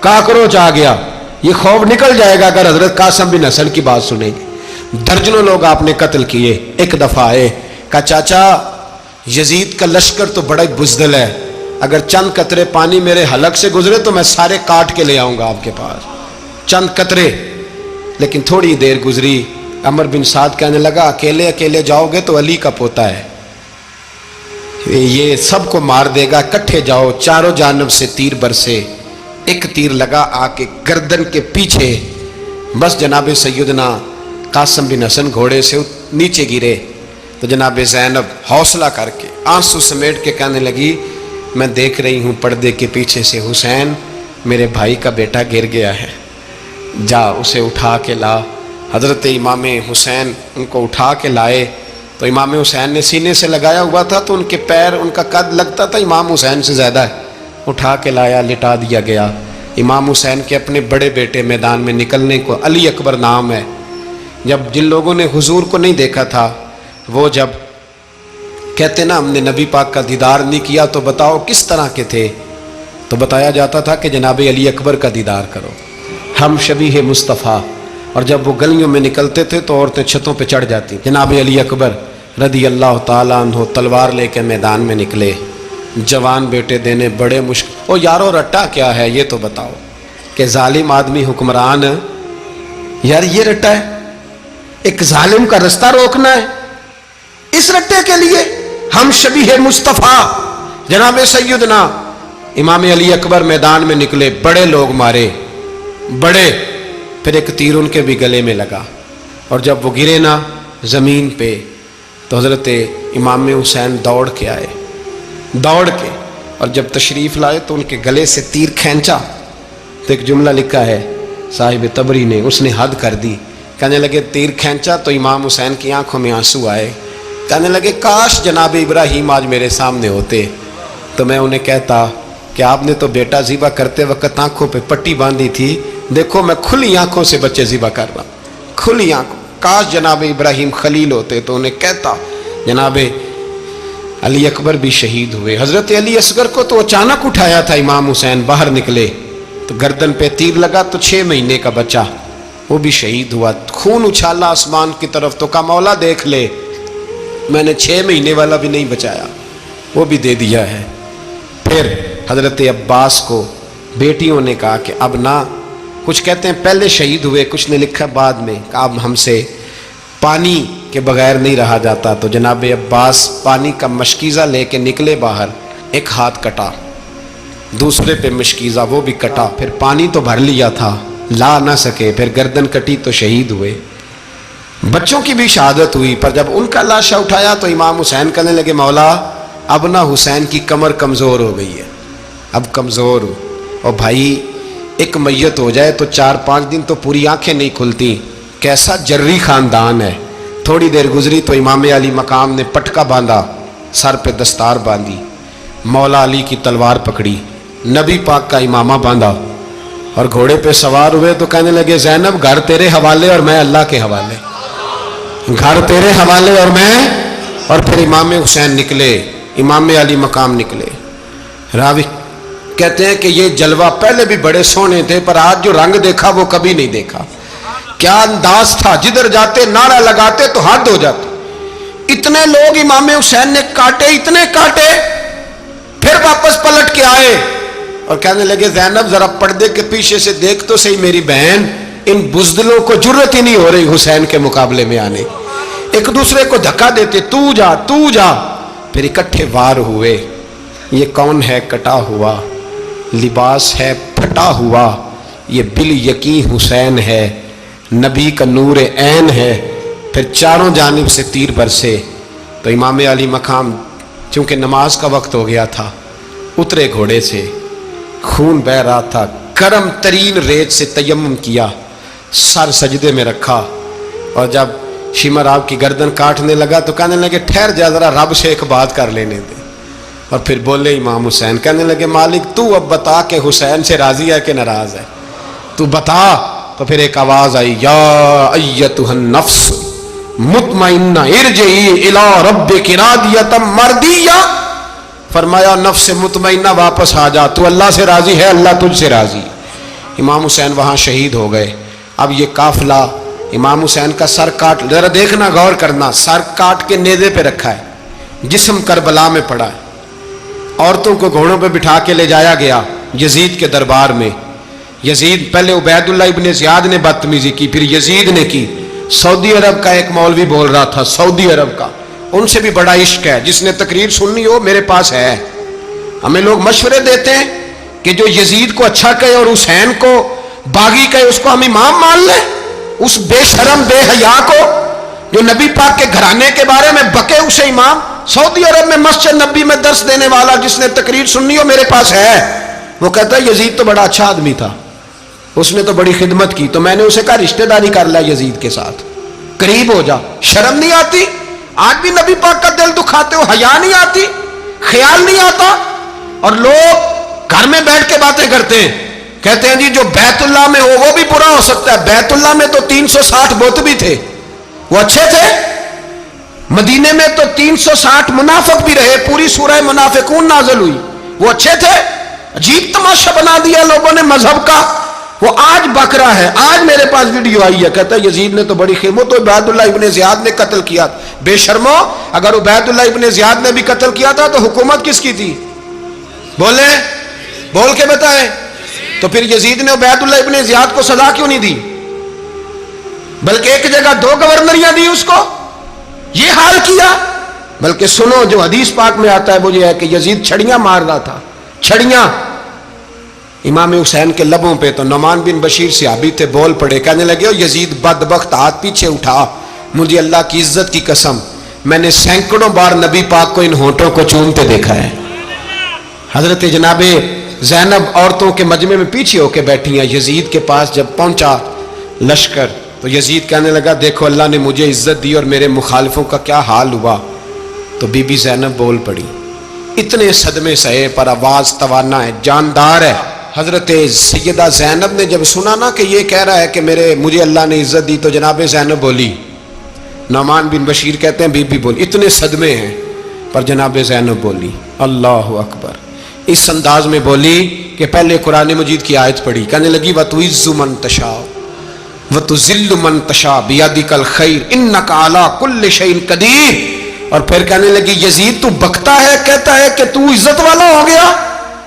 کاکروچ آ گیا، یہ خوف نکل جائے گا اگر حضرت قاسم بن حسن کی بات سنیں گے. درجنوں لوگ آپ نے قتل کیے. ایک دفعہ آئے، کہا چاچا یزید کا لشکر تو بڑا بزدل ہے، اگر چند قطرے پانی میرے حلق سے گزرے تو میں سارے کاٹ کے لے آؤں گا آپ کے پاس، چند قطرے. لیکن تھوڑی دیر گزری، عمر بن سعد کہنے لگا اکیلے اکیلے جاؤ گے تو علی کا پوتا ہے، یہ سب کو مار دے گا، کٹھے جاؤ. چاروں جانب سے تیر برسے، ایک تیر لگا آ کے گردن کے پیچھے، بس جناب سیدنا قاسم بن حسن گھوڑے سے نیچے گرے. تو جناب زینب حوصلہ کر کے آنسو سمیٹ کے کہنے لگی میں دیکھ رہی ہوں پردے کے پیچھے سے حسین میرے بھائی کا بیٹا گر گیا ہے، جا اسے اٹھا کے لا. حضرت امام حسین ان کو اٹھا کے لائے. تو امام حسین نے سینے سے لگایا ہوا تھا تو ان کے پیر، ان کا قد لگتا تھا امام حسین سے زیادہ ہے، اٹھا کے لایا، لٹا دیا گیا۔ امام حسین کے اپنے بڑے بیٹے میدان میں نکلنے کو، علی اکبر نام ہے، جب جن لوگوں نے حضور کو نہیں دیکھا تھا وہ جب کہتے نا ہم نے نبی پاک کا دیدار نہیں کیا تو بتاؤ کس طرح کے تھے، تو بتایا جاتا تھا کہ جناب علی اکبر کا دیدار کرو، ہم شبیہ مصطفیٰ۔ اور جب وہ گلیوں میں نکلتے تھے تو عورتیں چھتوں پہ چڑھ جاتی۔ جناب علی اکبر رضی اللہ تعالیٰ عنہ تلوار لے کے میدان میں نکلے، جوان بیٹے دینے بڑے مشکل۔ او یارو رٹا کیا ہے یہ تو بتاؤ، کہ ظالم آدمی حکمران، یار یہ رٹا ہے، ایک ظالم کا رستہ روکنا ہے، اس رٹے کے لیے ہم شبیہ مصطفیٰ۔ جناب سیدنا امام علی اکبر میدان میں نکلے، بڑے لوگ مارے، بڑے، پھر ایک تیر ان کے بھی گلے میں لگا، اور جب وہ گرے نا زمین پہ تو حضرت امام حسین دوڑ کے آئے، دوڑ کے، اور جب تشریف لائے تو ان کے گلے سے تیر کھینچا تو ایک جملہ لکھا ہے صاحب تبری نے، اس نے حد کر دی، کہنے لگے تیر کھینچا تو امام حسین کی آنکھوں میں آنسو آئے، کہنے لگے کاش جناب ابراہیم آج میرے سامنے ہوتے تو میں انہیں کہتا کہ آپ نے تو بیٹا ذبح کرتے وقت آنکھوں پہ پٹی باندھی تھی، دیکھو میں کھلی آنکھوں سے بچے ذبح کر رہا، کھلی آنکھوں، کاش جناب ابراہیم خلیل ہوتے تو انہیں کہتا۔ جناب علی اکبر بھی شہید ہوئے۔ حضرت علی اصغر کو تو اچانک اٹھایا تھا امام حسین، باہر نکلے تو گردن پہ تیر لگا تو 6 مہینے کا بچہ وہ بھی شہید ہوا، خون اچھالا آسمان کی طرف تو کہا مولا دیکھ لے، میں نے 6 مہینے والا بھی نہیں بچایا، وہ بھی دے دیا ہے۔ پھر حضرت عباس کو بیٹیوں نے کہا کہ اب نہ، کچھ کہتے ہیں پہلے شہید ہوئے، کچھ نے لکھا بعد میں، کہ اب ہم سے پانی کے بغیر نہیں رہا جاتا، تو جناب عباس پانی کا مشکیزہ لے کے نکلے باہر، ایک ہاتھ کٹا، دوسرے پہ مشکیزہ وہ بھی کٹا، پھر پانی تو بھر لیا تھا لا نہ سکے، پھر گردن کٹی تو شہید ہوئے۔ بچوں کی بھی شہادت ہوئی، پر جب ان کا لاشا اٹھایا تو امام حسین کہنے لگے مولا اب نہ حسین کی کمر کمزور ہو گئی ہے، اب کمزور ہو، اور بھائی ایک میت ہو جائے تو 4-5 دن تو پوری آنکھیں نہیں کھلتی، کیسا جری خاندان ہے۔ تھوڑی دیر گزری تو امام علی مقام نے پٹکا باندھا، سر پہ دستار باندھی، مولا علی کی تلوار پکڑی، نبی پاک کا امامہ باندھا اور گھوڑے پہ سوار ہوئے تو کہنے لگے زینب گھر تیرے حوالے اور میں اللہ کے حوالے، گھر تیرے حوالے اور میں، اور پھر امام حسین نکلے، امام علی مقام نکلے۔ راوی کہتے ہیں کہ یہ جلوہ پہلے بھی بڑے سونے تھے پر آج جو رنگ دیکھا وہ کبھی نہیں دیکھا، کیا انداز تھا، جدھر جاتے نعرہ لگاتے تو حد ہو جاتے، اتنے لوگ امام حسین نے کاٹے، اتنے کاٹے، پھر واپس پلٹ کے آئے اور کہنے لگے زینب ذرا پردے کے پیچھے سے دیکھ تو صحیح میری بہن، ان بزدلوں کو جرت ہی نہیں ہو رہی حسین کے مقابلے میں آنے، ایک دوسرے کو دھکا دیتے، تو جا تو جا، پھر اکٹھے وار ہوئے۔ یہ کون ہے کٹا ہوا، لباس ہے پھٹا ہوا، یہ بال یقین حسین ہے، نبی کا نور عین ہے۔ پھر چاروں جانب سے تیر برسے تو امام علی مقام چونکہ نماز کا وقت ہو گیا تھا، اترے گھوڑے سے، خون بہ رہا تھا، گرم ترین ریت سے تیمم کیا، سر سجدے میں رکھا، اور جب شمر آپ کی گردن کاٹنے لگا تو کہنے لگے ٹھہر جا ذرا رب سے ایک بات کر لینے دے، اور پھر بولے امام حسین، کہنے لگے مالک تو اب بتا کہ حسین سے راضی ہے کہ ناراض ہے، تو بتا۔ تو پھر ایک آواز آئی، یا ایتھا النفس مطمئنہ ارجعی الی ربک راضیۃ مرضیہ، فرمایا نفس مطمئنہ واپس آ جا، تو اللہ سے راضی ہے، اللہ تجھ سے راضی۔ امام حسین وہاں شہید ہو گئے۔ اب یہ قافلہ امام حسین کا سر کاٹ، ذرا دیکھنا غور کرنا، سر کاٹ کے نیزے پہ رکھا ہے، جسم کربلا میں پڑا ہے، عورتوں کو گھوڑوں پہ بٹھا کے لے جایا گیا یزید کے دربار میں۔ یزید پہلے عبید اللہ ابن زیاد نے بدتمیزی کی، پھر یزید نے کی۔ سعودی عرب کا ایک مولوی بول رہا تھا، سعودی عرب کا، ان سے بھی بڑا عشق ہے، جس نے تقریر سننی ہو میرے پاس ہے۔ ہمیں لوگ مشورے دیتے ہیں کہ جو یزید کو اچھا کہے اور حسین کو باغی کہے اس کو ہم امام مان لیں، اس بے شرم بے حیا کو جو نبی پاک کے گھرانے کے بارے میں بکے اسے امام۔ سعودی عرب میں مسجد نبی میں درس دینے والا جس نے تقریر سننی ہو میرے پاس ہے، وہ کہتا ہے یزید تو بڑا اچھا آدمی تھا، اس نے تو بڑی خدمت کی، تو میں نے اسے کہا رشتہ داری کر لیا یزید کے ساتھ، قریب ہو جا، شرم نہیں آتی؟ آج بھی نبی پاک کا دل دکھاتے ہو، حیا نہیں آتی، خیال نہیں آتا. اور لوگ گھر میں بیٹھ کے باتیں کرتے ہیں، کہتے ہیں جی جو بیت اللہ میں ہو وہ بھی برا ہو سکتا ہے. بیت اللہ میں تو 360 بت بھی تھے، وہ اچھے تھے. مدینے میں تو 360 منافق بھی رہے، پوری سورہ منافقون نازل ہوئی، وہ اچھے تھے. عجیب تماشا بنا دیا لوگوں نے مذہب کا. وہ آج بک رہا ہے. آج میرے پاس ویڈیو آئی ہے، کہتا ہے یزید نے تو بڑی خیر، وہ تو عبید اللہ ابن زیاد نے قتل کیا. بے شرمو، اگر عبید اللہ ابن زیاد نے بھی قتل کیا تھا تو حکومت کس کی تھی؟ بولے، بول کے بتائیں. تو پھر یزید نے عبید اللہ ابن زیاد کو سزا کیوں نہیں دی، بلکہ ایک جگہ 2 گورنریاں دی اس کو؟ یہ حال کیا. بلکہ سنو جو حدیث پاک میں آتا ہے وہ یہ ہے کہ یزید چھڑیاں مار رہا تھا، چھڑیاں. امام حسین کے لبوں پہ تو نعمان بن بشیر صحابی تھے، بول پڑے، کہنے لگے یزید بدبخت، ہاتھ پیچھے اٹھا، مجھے اللہ کی عزت کی قسم میں نے سینکڑوں بار نبی پاک کو ان ہونٹوں کو چومتے دیکھا ہے. حضرت جناب زینب عورتوں کے مجمع میں پیچھے ہو کے بیٹھی ہیں. یزید کے پاس جب پہنچا لشکر تو یزید کہنے لگا دیکھو اللہ نے مجھے عزت دی اور میرے مخالفوں کا کیا حال ہوا. تو بی بی زینب بول پڑی، اتنے صدمے سہے پر آواز توانا ہے، جاندار ہے. حضرت سیدہ زینب نے جب سنا نا کہ یہ کہہ رہا ہے کہ مجھے اللہ نے عزت دی، تو جناب زینب بولی. نعمان بن بشیر کہتے ہیں بی بی بولی، اتنے صدمے ہیں پر جناب زینب بولی اللہ اکبر. اس انداز میں بولی کہ پہلے قرآن مجید کی آیت پڑھی، کہنے لگی وَتُعِزُّ مَن تَشَاءُ وَتُذِلُّ مَن تَشَاءُ بِيَدِكَ الْخَيْرُ إِنَّكَ عَلَىٰ كُلِّ شَيْءٍ قَدِيرٌ. اور پھر کہنے لگی یزید تو بکتا ہے، کہتا ہے کہ تو عزت والا ہو گیا،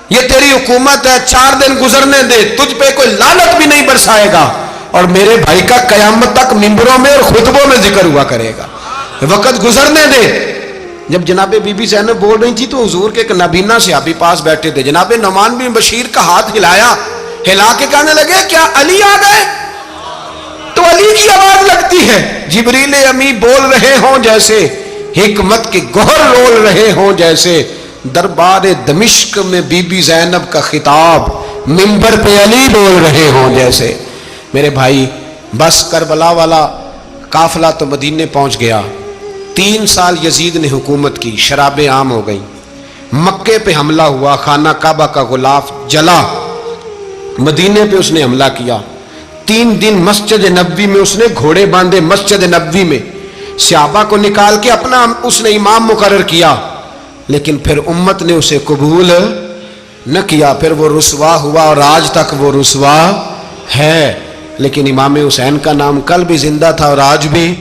یہ تیری حکومت ہے، 4 دن گزرنے دے، تجھ پہ کوئی لعنت بھی نہیں برسائے گا، اور میرے بھائی کا قیامت تک ممبروں میں اور خطبوں میں ذکر ہوا کرے گا، وقت گزرنے دے. جب جناب بی بی زینب بول رہی تھی تو حضور کے ایک نابینا صحابی پاس بیٹھے تھے. جناب نعمان بن بشیر کا ہاتھ ہلایا، ہلا کے کہنے لگے کیا علی آ گئے؟ تو علی کی آواز لگتی ہے، جبریل امی بول رہے ہوں جیسے، حکمت کے گوہر رول رہے ہوں جیسے. دربار دمشق میں بی بی زینب کا خطاب، منبر پہ علی بول رہے ہوں جیسے. میرے بھائی بس کربلا والا قافلہ تو مدینے پہنچ گیا. 3 سال یزید نے حکومت کی، شرابیں عام ہو گئیں، مکے پہ حملہ ہوا، خانہ کعبہ کا غلاف جلا، مدینے پہ اس نے حملہ کیا. 3 دن مسجد نبوی میں اس نے گھوڑے باندھے، مسجد نبوی میں صحابہ کو نکال کے اپنا اس نے امام مقرر کیا. لیکن پھر امت نے اسے قبول نہ کیا، پھر وہ رسوا ہوا اور آج تک وہ رسوا ہے. لیکن امام حسین کا نام کل بھی زندہ تھا اور آج بھی